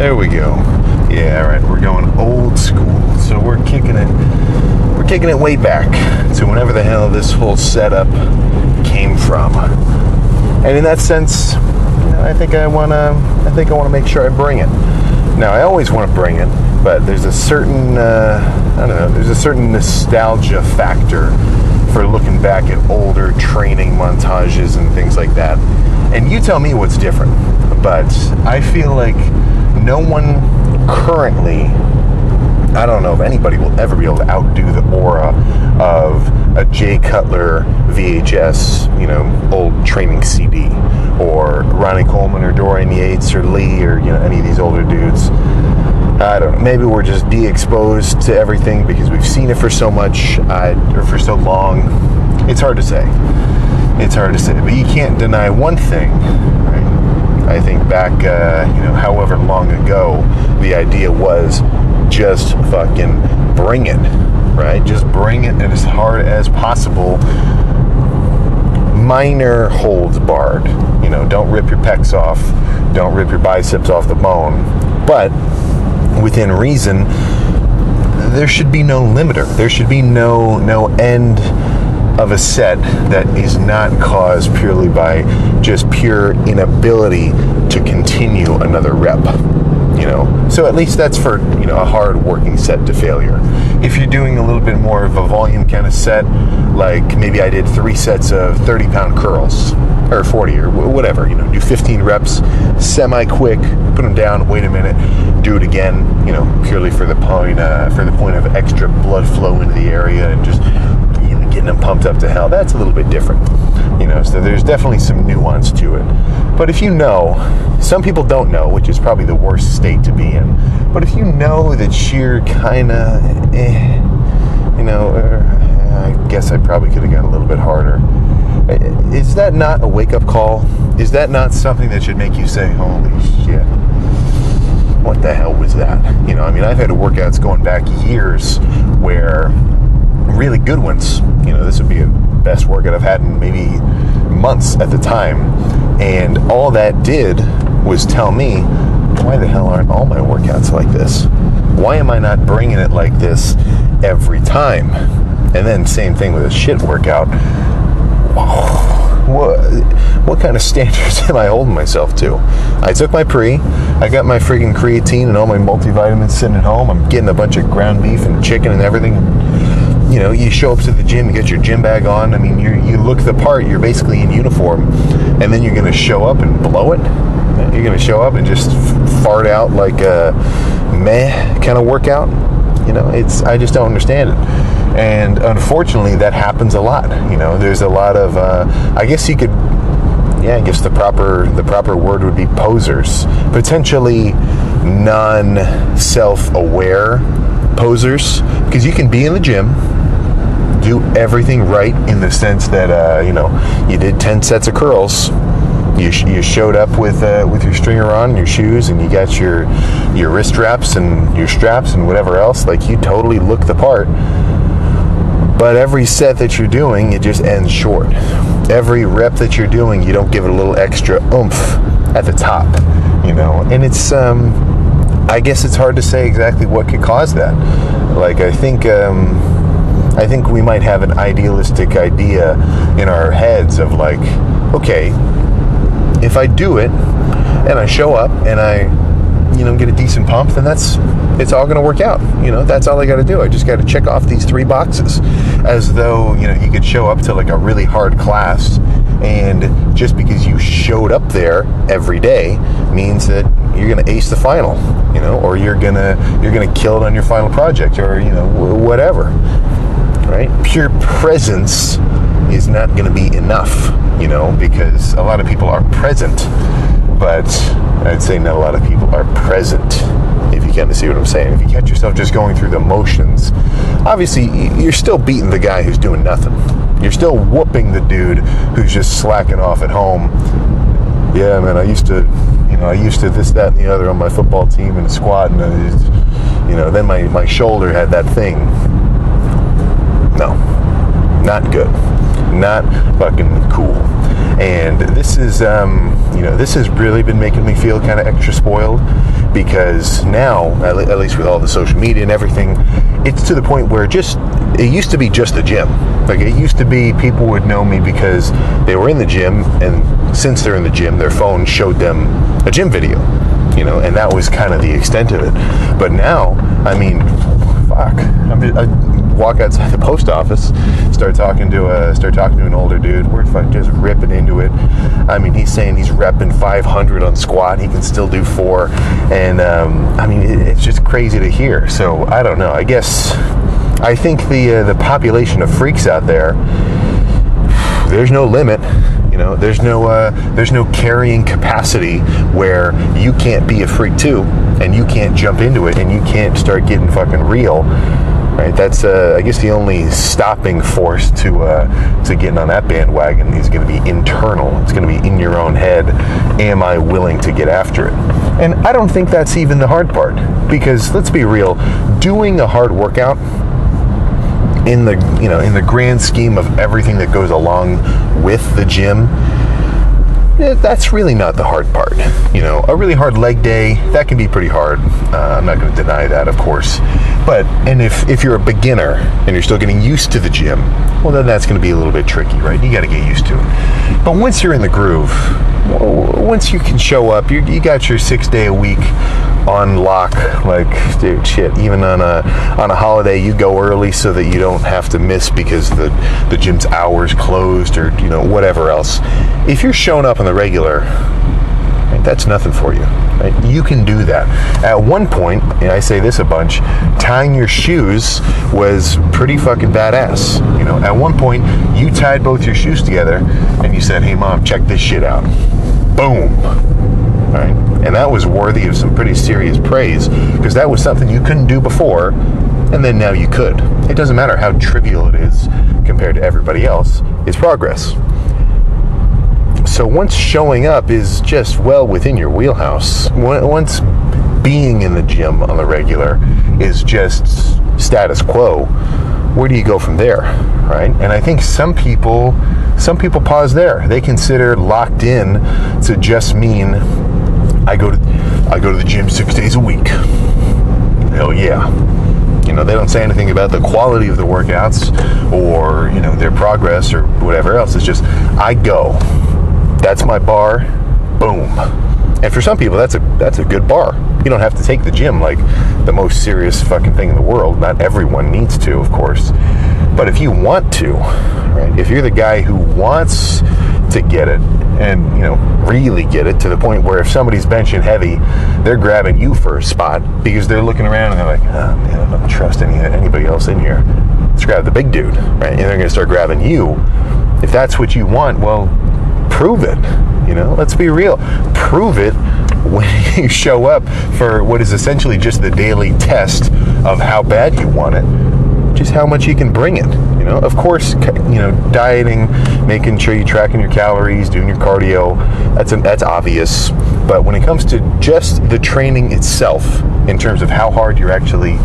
There we go. Yeah, all right. We're going old school. So we're kicking it way back to whenever the hell this whole setup came from. And in that sense, I think I want to make sure I bring it. Now, I always want to bring it, but there's a certain there's a certain nostalgia factor for looking back at older training montages and things like that. And you tell me what's different. But I feel like no one currently, I don't know if anybody will ever be able to outdo the aura of a Jay Cutler VHS, old training CD, or Ronnie Coleman or Dorian Yates or Lee or, any of these older dudes. I don't know. Maybe we're just de-exposed to everything because we've seen it for so much, or for so long. It's hard to say. But you can't deny one thing, right? I think back, however long ago, the idea was just fucking bring it, right? Just bring it as hard as possible. Minor holds barred. Don't rip your pecs off. Don't rip your biceps off the bone. But within reason, there should be no limiter. There should be no end of a set that is not caused purely by just pure inability to continue another rep. So at least that's for a hard working set to failure. If you're doing a little bit more of a volume kind of set, like maybe I did 3 sets of 30-pound curls or 40 or whatever, do 15 reps, semi-quick, put them down, wait a minute, do it again, purely for the point of extra blood flow into the area and just getting them pumped up to hell. That's a little bit different, so there's definitely some nuance to it. But if some people don't know, which is probably the worst state to be in, but if you know that you're kind of I guess I probably could have gone a little bit harder. Is that not a wake-up call? Is that not something that should make you say, holy shit, what the hell was that? I've had workouts going back years where really good ones, this would be the best workout I've had in maybe months at the time, and all that did was tell me, why the hell aren't all my workouts like this? Why am I not bringing it like this every time? And then same thing with a shit workout. What kind of standards am I holding myself to? I took my I got my freaking creatine and all my multivitamins sitting at home. I'm getting a bunch of ground beef and chicken and everything. You show up to the gym, you get your gym bag on. You look the part. You're basically in uniform, and then you're going to show up and blow it. You're going to show up and just fart out like a meh kind of workout. I just don't understand it. And unfortunately, that happens a lot. There's a lot of, I guess the proper word would be posers. Potentially non-self-aware posers, because you can be in the gym, do everything right in the sense that you did 10 sets of curls, you showed up with your stringer on, your shoes, and you got your wrist straps and your straps and whatever else. Like, you totally look the part. But every set that you're doing, it just ends short. Every rep that you're doing, you don't give it a little extra oomph at the top, And it's I guess it's hard to say exactly what could cause that. Like, I think we might have an idealistic idea in our heads of like, okay, if I do it and I show up and I, get a decent pump, then it's all going to work out. That's all I got to do. I just got to check off these 3 boxes, as though, you could show up to like a really hard class, and just because you showed up there every day means that you're going to ace the final, or you're going to kill it on your final project, or, whatever, right? Pure presence is not going to be enough, because a lot of people are present, but I'd say not a lot of people are present, if you kind of see what I'm saying. If you catch yourself just going through the motions, obviously you're still beating the guy who's doing nothing. You're still whooping the dude who's just slacking off at home. Yeah, man, I used to this, that, and the other on my football team and squad, and then my shoulder had that thing. No, not good. Not fucking cool. And this is, this has really been making me feel kind of extra spoiled, because now, at least with all the social media and everything, it's to the point where it used to be just the gym. Like, it used to be people would know me because they were in the gym, and since they're in the gym, their phone showed them a gym video, and that was kind of the extent of it. But now, I mean, fuck, I walk outside the post office, start talking to an older dude. We're just ripping into it. I mean, he's saying he's repping 500 on squat. He can still do 4, and I mean, it's just crazy to hear. So I don't know. I think the population of freaks out there, there's no limit. There's no carrying capacity where you can't be a freak too, and you can't jump into it, and you can't start getting fucking real. Right, that's I guess the only stopping force to getting on that bandwagon is going to be internal. It's going to be in your own head. Am I willing to get after it? And I don't think that's even the hard part, because let's be real, doing a hard workout in the grand scheme of everything that goes along with the gym, that's really not the hard part. A really hard leg day, that can be pretty hard. I'm not going to deny that, of course. And if you're a beginner and you're still getting used to the gym, well, then that's going to be a little bit tricky, right? You got to get used to it. But once you're in the groove, once you can show up, you got your 6-day a week on lock. Like, dude, shit, even on a holiday, you go early so that you don't have to miss because the gym's hours closed or whatever else. If you're showing up on the regular, right, that's nothing for you. Right? You can do that. At one point, and I say this a bunch, tying your shoes was pretty fucking badass. At one point, you tied both your shoes together and you said, "Hey mom, check this shit out." Boom. Right? And that was worthy of some pretty serious praise, because that was something you couldn't do before, and then now you could. It doesn't matter how trivial it is compared to everybody else, it's progress. So once showing up is just well within your wheelhouse, once being in the gym on the regular is just status quo, where do you go from there, right? And I think some people pause there. They consider locked in to just mean I go to the gym 6 days a week. Hell yeah. They don't say anything about the quality of the workouts or their progress or whatever else. It's just, I go. That's my bar. Boom. And for some people, that's a good bar. You don't have to take the gym like the most serious fucking thing in the world. Not everyone needs to, of course. But if you want to, right? If you're the guy who wants to get it and, really get it to the point where if somebody's benching heavy, they're grabbing you for a spot because they're looking around and they're like, "Oh man, I don't trust anybody else in here. Let's grab the big dude," right? And they're going to start grabbing you. If that's what you want, well, prove it. Let's be real. Prove it when you show up for what is essentially just the daily test of how bad you want it, just how much you can bring it. Of course, dieting, making sure you're tracking your calories, doing your cardio, that's obvious. But when it comes to just the training itself, in terms of how hard you're actually,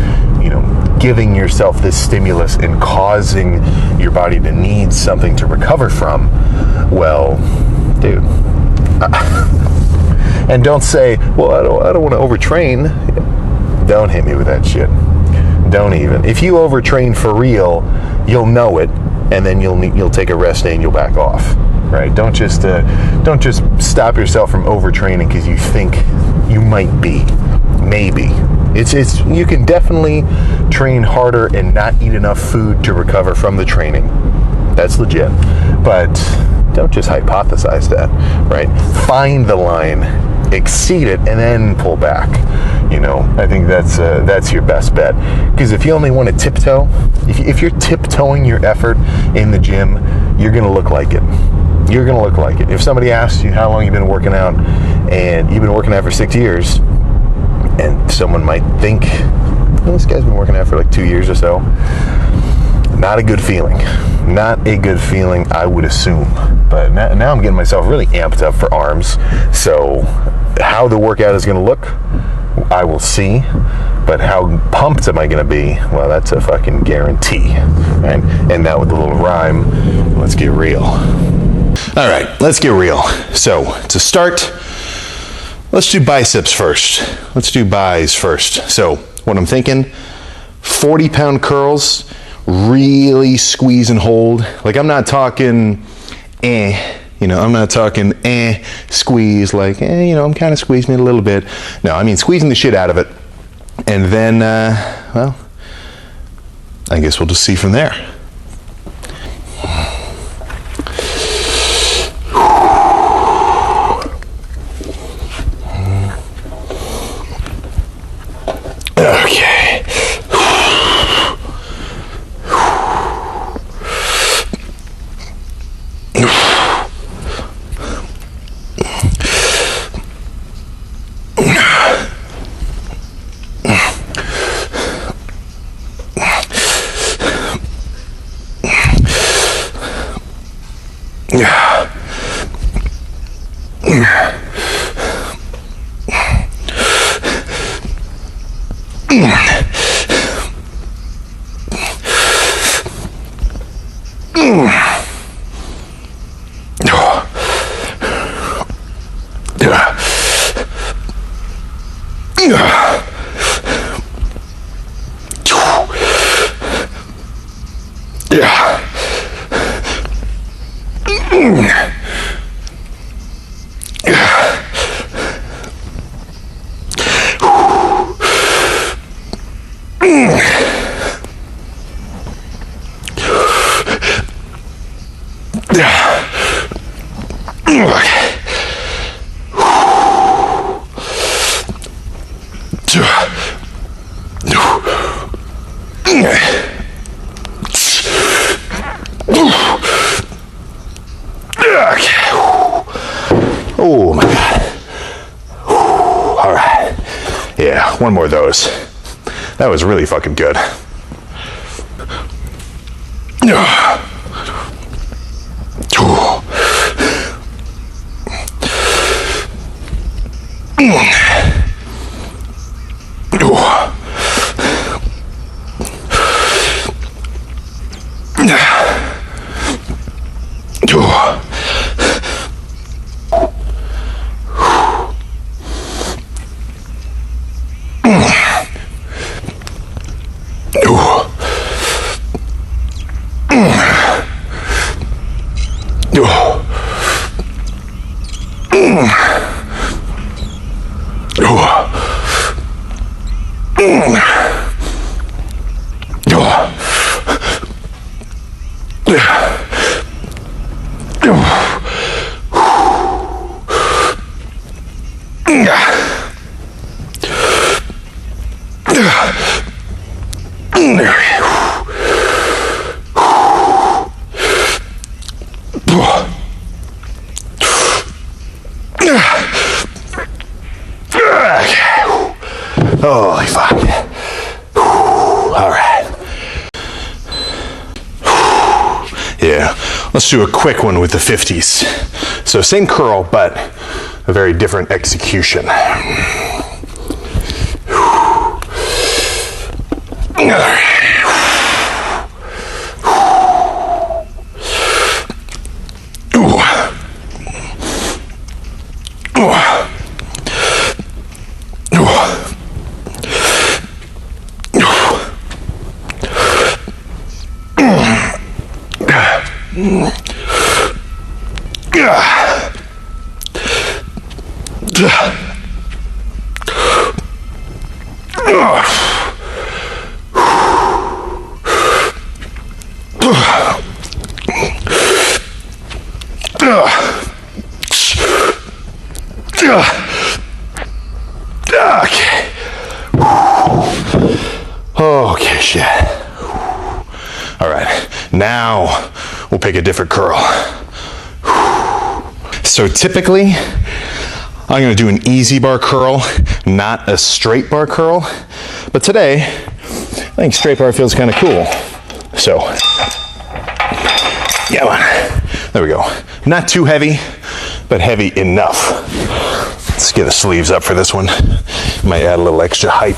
giving yourself this stimulus and causing your body to need something to recover from, well, dude. And don't say, "Well, I don't want to overtrain." Don't hit me with that shit. Don't even. If you overtrain for real, you'll know it, and then you'll take a rest day and you'll back off. Right? Don't just stop yourself from overtraining because you think you might be. Maybe. It's you can definitely train harder and not eat enough food to recover from the training. That's legit. But don't just hypothesize that, right? Find the line, exceed it, and then pull back. I think that's your best bet. Because if you only want to tiptoe, if you're tiptoeing your effort in the gym, you're going to look like it. You're going to look like it. If somebody asks you how long you've been working out, and you've been working out for 6 years, and someone might think, "Well, this guy's been working out for like 2 years or so," not a good feeling. Not a good feeling, I would assume. But now I'm getting myself really amped up for arms. So how the workout is going to look, I will see. But how pumped am I going to be? Well, that's a fucking guarantee. Right? And now with the little rhyme, let's get real. All right, let's get real. So to start, let's do biceps first. Let's do bis first. So what I'm thinking, 40-pound curls, really squeeze and hold. Like I'm not talking I'm not talking squeeze, like I'm kind of squeezing it a little bit. No, I mean squeezing the shit out of it. And then, well, I guess we'll just see from there. Okay. Oh my God. All right. Yeah, one more of those. That was really fucking good. Holy fuck. All right. Yeah, let's do a quick one with the 50s. So same curl, but a very different execution. Okay, shit. All right, now we'll pick a different curl. So typically, I'm gonna do an easy bar curl, not a straight bar curl. But today, I think straight bar feels kind of cool. So, yeah, man. There we go. Not too heavy, but heavy enough. Let's get the sleeves up for this one. Might add a little extra hype.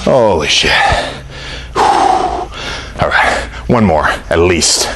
Holy shit. All right, one more at least.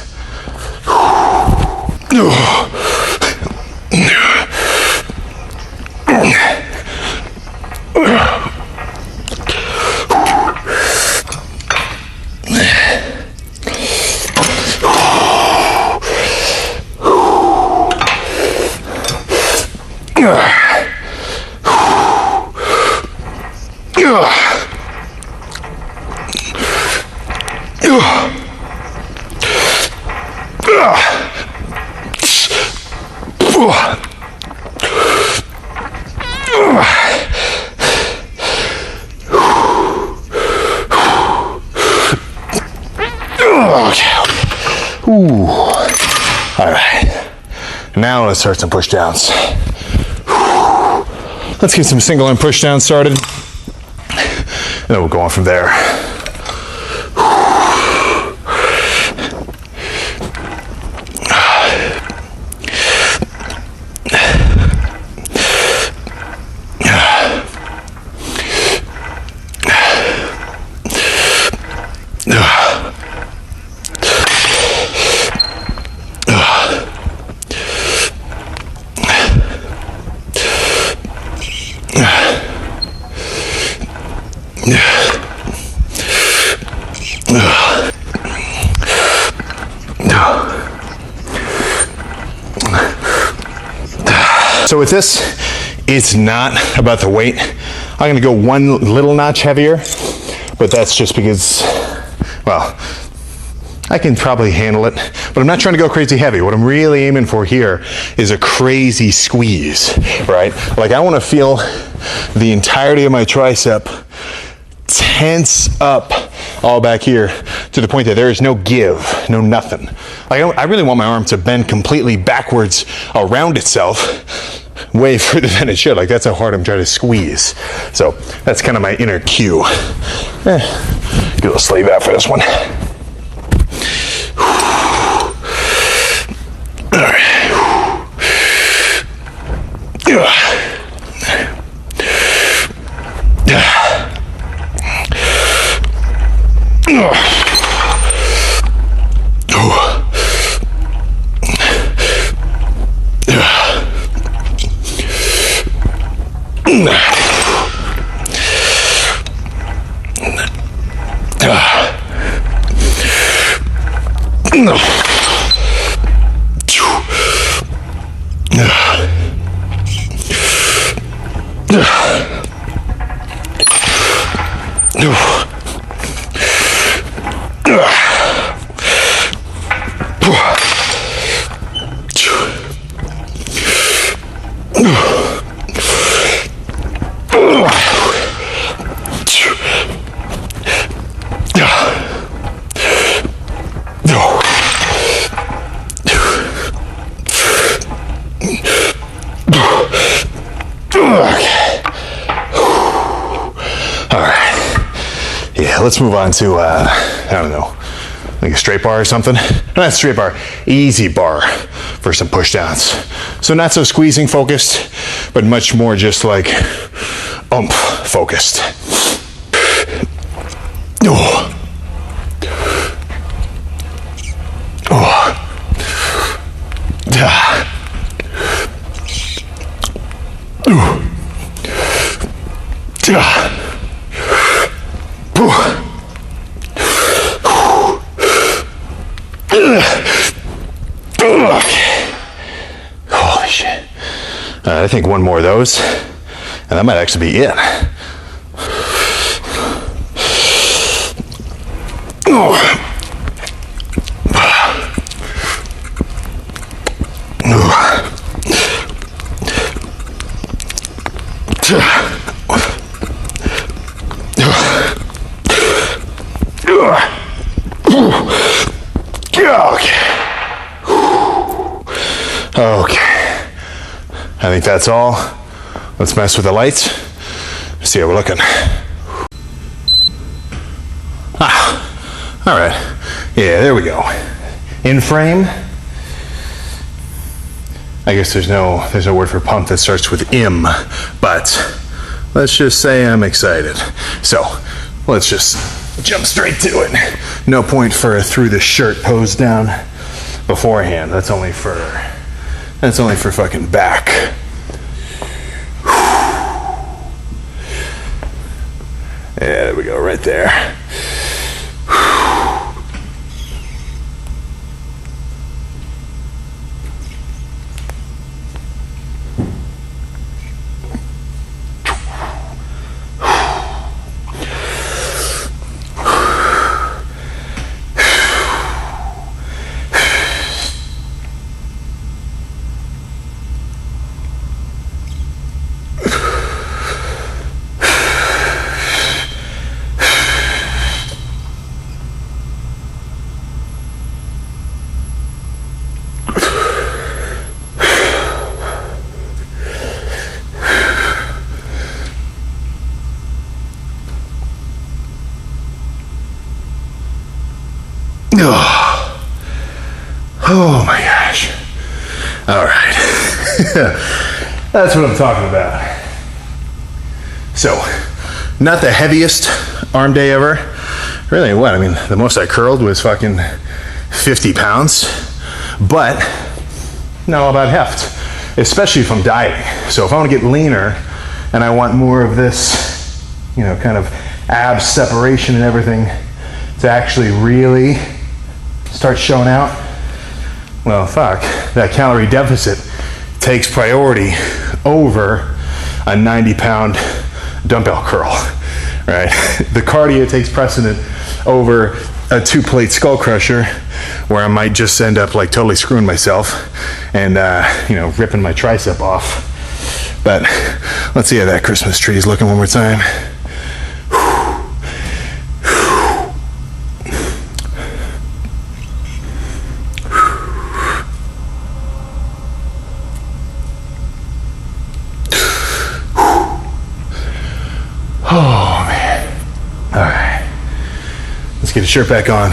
Ooh. All right. Now let's start some push downs. Let's get some single arm push downs started. And then we'll go on from there. So with this, it's not about the weight. I'm gonna go one little notch heavier, but that's just because, well, I can probably handle it, but I'm not trying to go crazy heavy. What I'm really aiming for here is a crazy squeeze, right? Like I wanna feel the entirety of my tricep tense up all back here to the point that there is no give, no nothing. Like I really want my arm to bend completely backwards around itself, way further than it should. Like that's how hard I'm trying to squeeze. So that's kind of my inner cue. Get a little sleeve out for this one. All right. Let's move on to, I don't know, like a straight bar or something. Not straight bar, easy bar for some push downs. So not so squeezing focused, but much more just like oomph focused. Oh. Oh. Holy shit. I think one more of those, and that might actually be it. Okay. I think that's all. Let's mess with the lights. See how we're looking. All right. Yeah, there we go. In frame. I guess there's no word for pump that starts with M, but let's just say I'm excited. So let's just jump straight to it. No point for a through the shirt pose down beforehand. That's only for fucking back. Yeah, there we go, right there. Oh my gosh. All right. That's what I'm talking about. So, not the heaviest arm day ever. Really, what? I mean, the most I curled was fucking 50 pounds, but not all about heft, especially if I'm dieting. So if I want to get leaner and I want more of this, kind of abs separation and everything to actually really start showing out, well, fuck, that calorie deficit takes priority over a 90-pound dumbbell curl, right? The cardio takes precedent over a 2-plate skull crusher where I might just end up like totally screwing myself and, ripping my tricep off. But let's see how that Christmas tree is looking one more time. Oh, man. All right. Let's get a shirt back on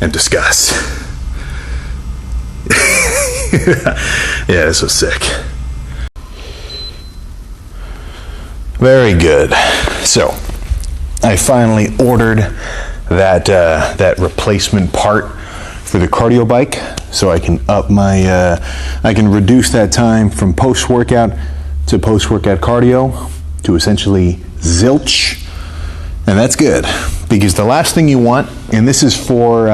and discuss. Yeah, this was sick. Very good. So, I finally ordered that replacement part for the cardio bike, so I can I can reduce that time from post-workout to post-workout cardio to essentially zilch, and that's good because the last thing you want, and this is for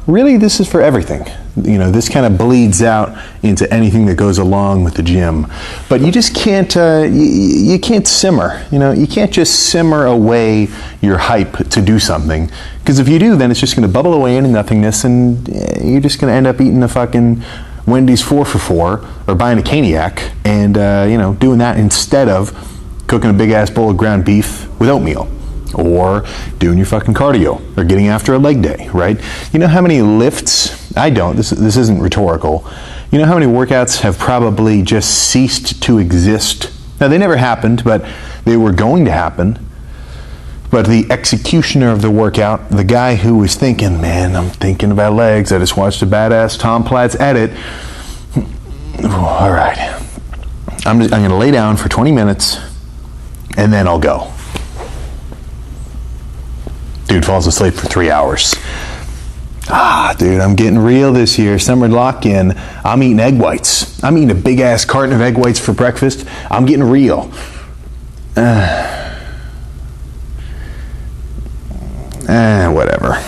this is for everything. This kind of bleeds out into anything that goes along with the gym, but you just can't you can't simmer. You can't just simmer away your hype to do something, because if you do, then it's just going to bubble away into nothingness, and you're just going to end up eating a fucking Wendy's 4 for $4 or buying a Caniac and doing that instead of cooking a big ass bowl of ground beef with oatmeal, or doing your fucking cardio, or getting after a leg day, right? You know how many lifts, I don't, this isn't rhetorical, you know how many workouts have probably just ceased to exist? Now, they never happened, but they were going to happen. But the executioner of the workout, the guy who was thinking, man, I'm thinking about legs, I just watched a badass Tom Platz edit. All right, I'm going to lay down for 20 minutes, and then I'll go. Dude falls asleep for 3 hours. Dude, I'm getting real this year. Summer lock-in. I'm eating egg whites. I'm eating a big-ass carton of egg whites for breakfast. I'm getting real. Whatever.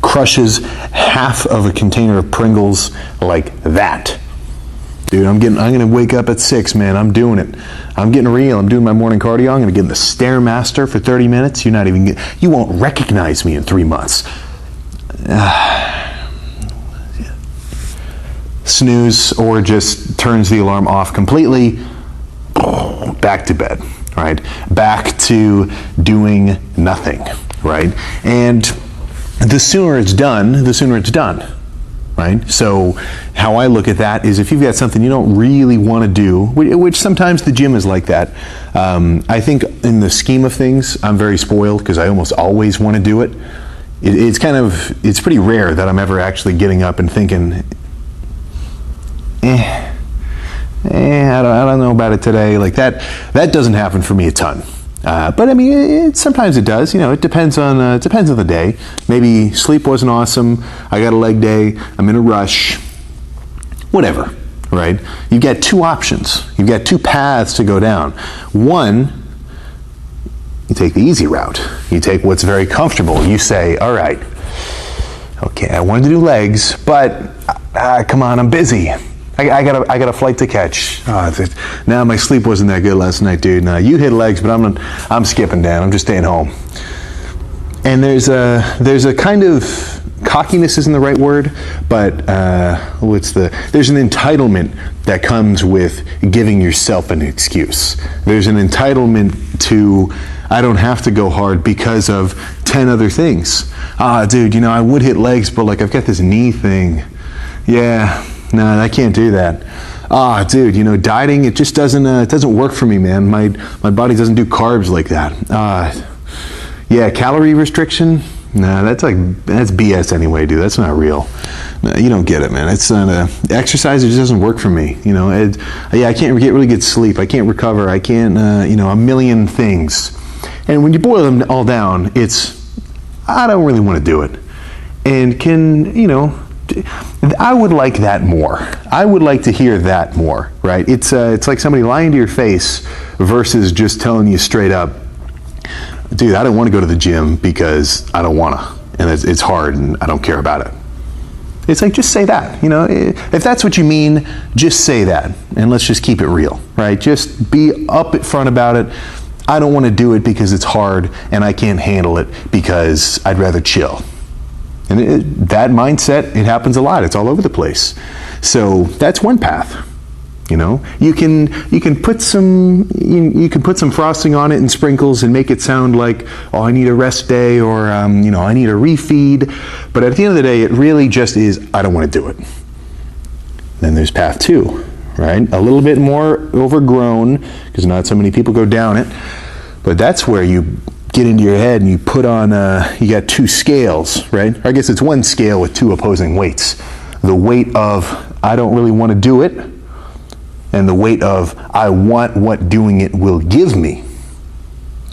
Crushes half of a container of Pringles like that. Dude, I'm going to wake up at 6, man. I'm doing it. I'm getting real. I'm doing my morning cardio. I'm going to get in the Stairmaster for 30 minutes. You won't recognize me in 3 months. Snooze, or just turns the alarm off completely. Back to bed, right? Back to doing nothing, right? And the sooner it's done, right? So how I look at that is if you've got something you don't really want to do, which sometimes the gym is like that. I think in the scheme of things, I'm very spoiled because I almost always want to do it. It's pretty rare that I'm ever actually getting up and thinking, I don't know about it today. Like that doesn't happen for me a ton. But I mean, sometimes it does. It depends on the day. Maybe sleep wasn't awesome. I got a leg day. I'm in a rush. Whatever, right? You've got two options. You've got two paths to go down. One, you take the easy route. You take what's very comfortable. You say, all right, okay, I wanted to do legs, but come on, I'm busy. I got a flight to catch. Now my sleep wasn't that good last night, dude. Now you hit legs, but I'm skipping down. I'm just staying home. And there's a kind of cockiness isn't the right word, but there's an entitlement that comes with giving yourself an excuse. There's an entitlement to, I don't have to go hard because of 10 other things. Dude, I would hit legs, but like I've got this knee thing. Yeah. No, I can't do that. Dude, dieting, it just doesn't work for me, man. My body doesn't do carbs like that. Yeah, calorie restriction? Nah, that's BS anyway, dude. That's not real. No, you don't get it, man. It's not exercise. It just doesn't work for me. I can't get really good sleep. I can't recover. I can't, a million things. And when you boil them all down, I don't really want to do it. And I would like that more. I would like to hear that more, right? It's like somebody lying to your face versus just telling you straight up, dude, I don't want to go to the gym because I don't want to, and it's hard and I don't care about it. It's like, just say that, if that's what you mean, just say that, and let's just keep it real, right? Just be up front about it. I don't want to do it because it's hard and I can't handle it because I'd rather chill. And that mindset, it happens a lot. It's all over the place. So that's one path. You can put some frosting on it and sprinkles and make it sound like, oh, I need a rest day, or I need a refeed. But at the end of the day, it really just is, I don't want to do it. Then there's path 2, right? A little bit more overgrown because not so many people go down it. But that's where you get into your head and you put on, you got 2 scales, right? Or I guess it's 1 scale with 2 opposing weights. The weight of, I don't really want to do it, and the weight of, I want what doing it will give me,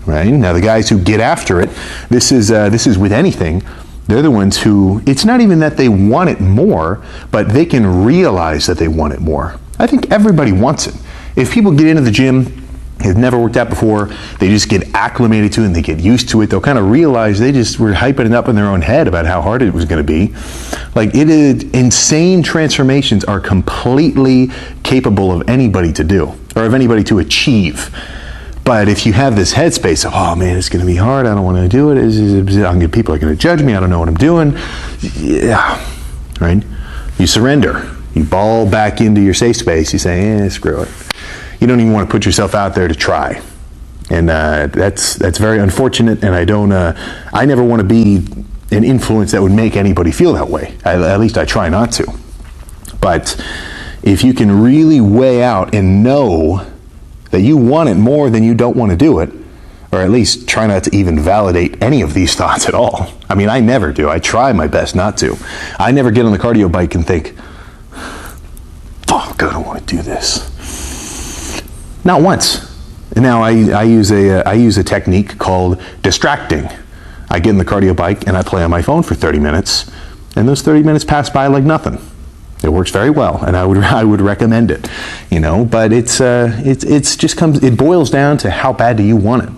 right? Now the guys who get after it, this is with anything, they're the ones who, it's not even that they want it more, but they can realize that they want it more. I think everybody wants it. If people get into the gym, they've never worked out before, they just get acclimated to it and they get used to it, they'll kind of realize they just were hyping it up in their own head about how hard it was going to be. Like, insane transformations are completely capable of anybody to do, or of anybody to achieve. But if you have this headspace of, oh man, it's going to be hard, I don't want to do it, people are going to judge me, I don't know what I'm doing, yeah, right? You surrender, you ball back into your safe space, you say, screw it. You don't even want to put yourself out there to try, and that's very unfortunate. And I never want to be an influence that would make anybody feel that way. At least I try not to. But if you can really weigh out and know that you want it more than you don't want to do it, or at least try not to even validate any of these thoughts at all. I mean, I never do. I try my best not to. I never get on the cardio bike and think, fuck, I don't want to do this. Not once. Now I use a technique called distracting. I get in the cardio bike and I play on my phone for 30 minutes, and those 30 minutes pass by like nothing. It works very well, and I would recommend it. But it boils down to how bad do you want it,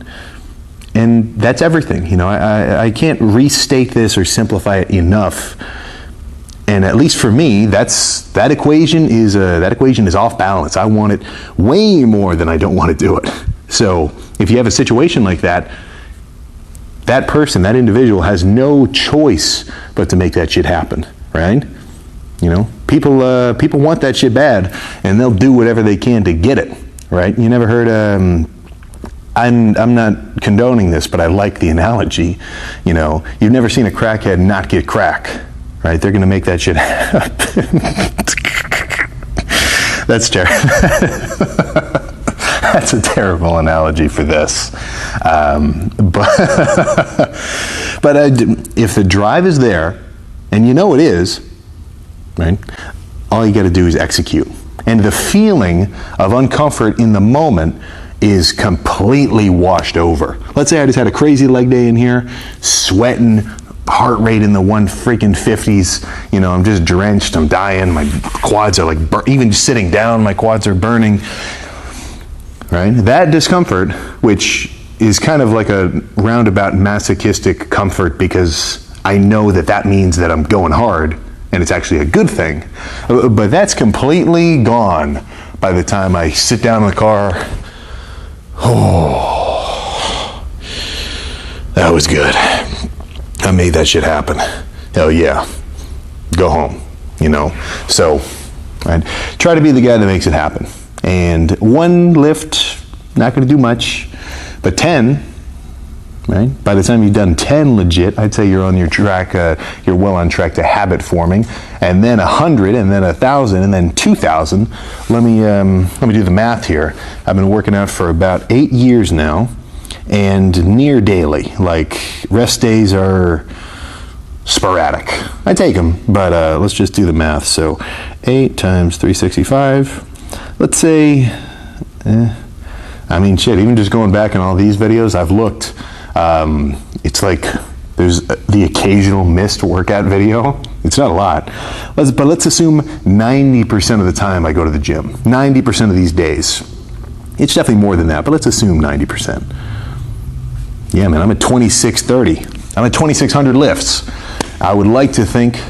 and that's everything. I can't restate this or simplify it enough. And at least for me, that equation is off balance. I want it way more than I don't want to do it. So if you have a situation like that, that person, that individual has no choice but to make that shit happen, right? People want that shit bad, and they'll do whatever they can to get it, right? You never heard, I'm not condoning this, but I like the analogy. You've never seen a crackhead not get crack. right? They're going to make that shit happen. That's terrible. That's a terrible analogy for this. But if the drive is there, and you know it is, right? All you got to do is execute. And the feeling of uncomfort in the moment is completely washed over. Let's say I just had a crazy leg day in here, sweating, heart rate in the 150s. You know, I'm just drenched, I'm dying, my quads are like, even sitting down, my quads are burning. Right? That discomfort, which is kind of like a roundabout masochistic comfort because I know that that means that I'm going hard and it's actually a good thing. But that's completely gone by the time I sit down in the car. Oh, that was good. I made that shit happen. Hell yeah. Go home, you know. So I try to be the guy that makes it happen. And one lift, not going to do much, but 10, right? By the time you've done 10 legit, I'd say you're on your track, you're well on track to habit forming. And then 100, and then 1,000, and then 2,000. Let me do the math here. I've been working out for about 8 years now, and near daily. Like, rest days are sporadic. I take them, but let's just do the math. So 8 times 365. Let's say, I mean, shit, even just going back in all these videos, I've looked, it's like there's the occasional missed workout video. It's not a lot. But let's assume 90% of the time I go to the gym. 90% of these days. It's definitely more than that, but let's assume 90%. Yeah, man, I'm at 2630. I'm at 2,600 lifts. I would like to think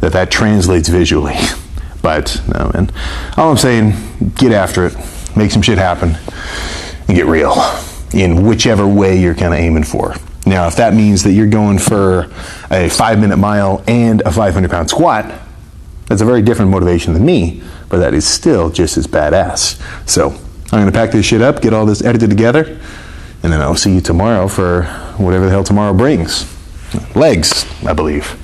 that that translates visually. But no, man. All I'm saying, get after it, make some shit happen, and get real in whichever way you're kind of aiming for. Now, if that means that you're going for a 5-minute mile and a 500-pound squat, that's a very different motivation than me, but that is still just as badass. So I'm going to pack this shit up, get all this edited together, and then I'll see you tomorrow for whatever the hell tomorrow brings. Legs, I believe.